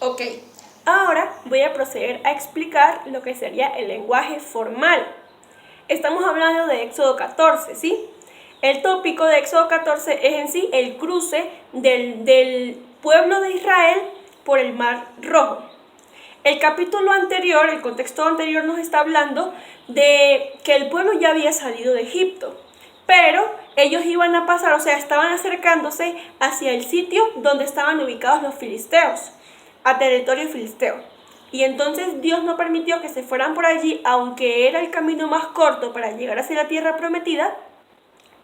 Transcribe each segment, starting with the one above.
Ok, ahora voy a proceder a explicar lo que sería el lenguaje formal. Estamos hablando de Éxodo 14, ¿sí? El tópico de Éxodo 14 es en sí el cruce del pueblo de Israel por el Mar Rojo. El capítulo anterior, el contexto anterior nos está hablando de que el pueblo ya había salido de Egipto, pero ellos iban a pasar, o sea, estaban acercándose hacia el sitio donde estaban ubicados los filisteos, a territorio filisteo. Y entonces Dios no permitió que se fueran por allí, aunque era el camino más corto para llegar hacia la tierra prometida,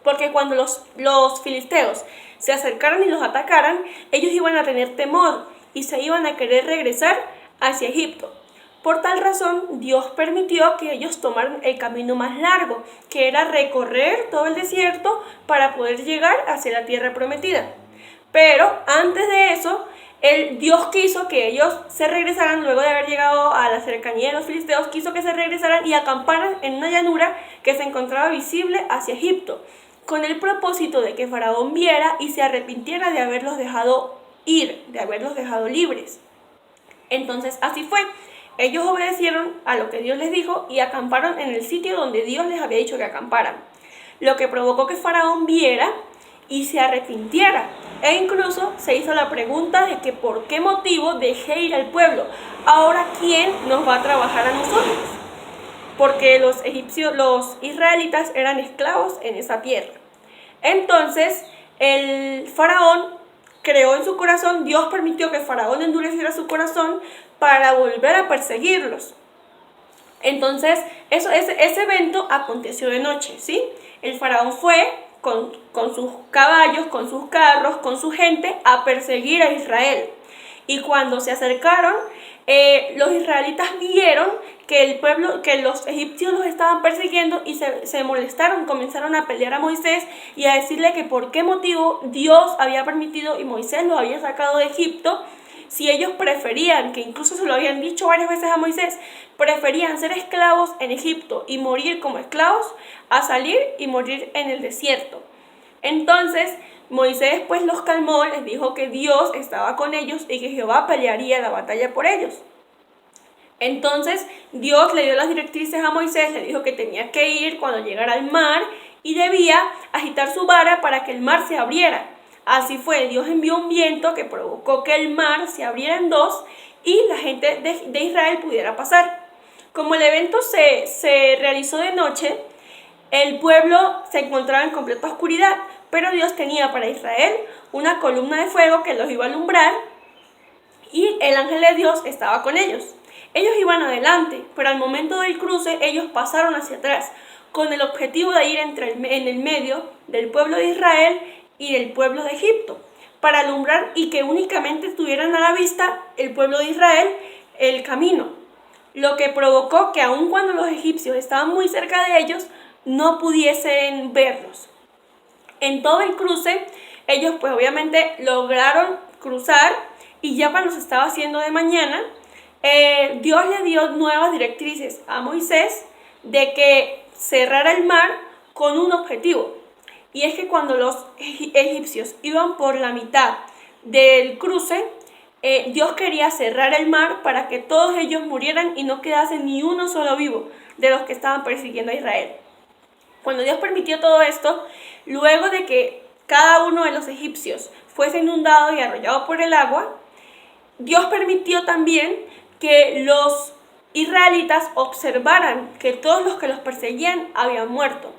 porque cuando los filisteos se acercaran y los atacaran, ellos iban a tener temor y se iban a querer regresar hacia Egipto. Por tal razón, Dios permitió que ellos tomaran el camino más largo, que era recorrer todo el desierto para poder llegar hacia la tierra prometida. Pero antes de eso, Dios quiso que ellos se regresaran, luego de haber llegado a la cercanía de los filisteos, quiso que se regresaran y acamparan en una llanura que se encontraba visible hacia Egipto, con el propósito de que Faraón viera y se arrepintiera de haberlos dejado ir, de haberlos dejado libres. Entonces así fue. Ellos obedecieron a lo que Dios les dijo y acamparon en el sitio donde Dios les había dicho que acamparan, lo que provocó que Faraón viera y se arrepintiera. E incluso se hizo la pregunta de que por qué motivo dejé ir al pueblo. Ahora, ¿quién nos va a trabajar a nosotros? Porque los israelitas eran esclavos en esa tierra. Entonces, el faraón creó en su corazón, Dios permitió que Faraón endureciera su corazón para volver a perseguirlos. Entonces, ese evento aconteció de noche, ¿sí? El faraón fue con sus caballos, con sus carros, con su gente a perseguir a Israel. Y cuando se acercaron, los israelitas vieron que los egipcios los estaban persiguiendo y se molestaron, comenzaron a pelear a Moisés y a decirle que por qué motivo Dios había permitido y Moisés los había sacado de Egipto, si ellos preferían, que incluso se lo habían dicho varias veces a Moisés, preferían ser esclavos en Egipto y morir como esclavos a salir y morir en el desierto. Entonces Moisés pues los calmó, les dijo que Dios estaba con ellos y que Jehová pelearía la batalla por ellos. Entonces Dios le dio las directrices a Moisés, le dijo que tenía que ir cuando llegara al mar y debía agitar su vara para que el mar se abriera. Así fue, Dios envió un viento que provocó que el mar se abriera en dos y la gente de Israel pudiera pasar. Como el evento se realizó de noche, el pueblo se encontraba en completa oscuridad, pero Dios tenía para Israel una columna de fuego que los iba a alumbrar y el ángel de Dios estaba con ellos. Ellos iban adelante, pero al momento del cruce ellos pasaron hacia atrás, con el objetivo de ir en el medio del pueblo de Israel y del pueblo de Egipto, para alumbrar y que únicamente tuvieran a la vista el pueblo de Israel el camino, lo que provocó que aun cuando los egipcios estaban muy cerca de ellos, no pudiesen verlos. En todo el cruce, ellos pues obviamente lograron cruzar y ya cuando se estaba haciendo de mañana, Dios le dio nuevas directrices a Moisés de que cerrara el mar con un objetivo. Y es que cuando los egipcios iban por la mitad del cruce, Dios quería cerrar el mar para que todos ellos murieran y no quedase ni uno solo vivo de los que estaban persiguiendo a Israel. Cuando Dios permitió todo esto, luego de que cada uno de los egipcios fuese inundado y arrollado por el agua, Dios permitió también que los israelitas observaran que todos los que los perseguían habían muerto.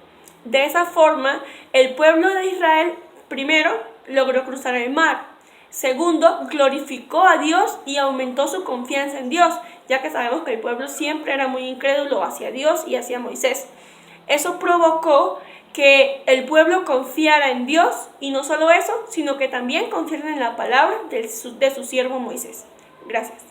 De esa forma, el pueblo de Israel, primero, logró cruzar el mar. Segundo, glorificó a Dios y aumentó su confianza en Dios, ya que sabemos que el pueblo siempre era muy incrédulo hacia Dios y hacia Moisés. Eso provocó que el pueblo confiara en Dios y no solo eso, sino que también confiaran en la palabra de su siervo Moisés. Gracias.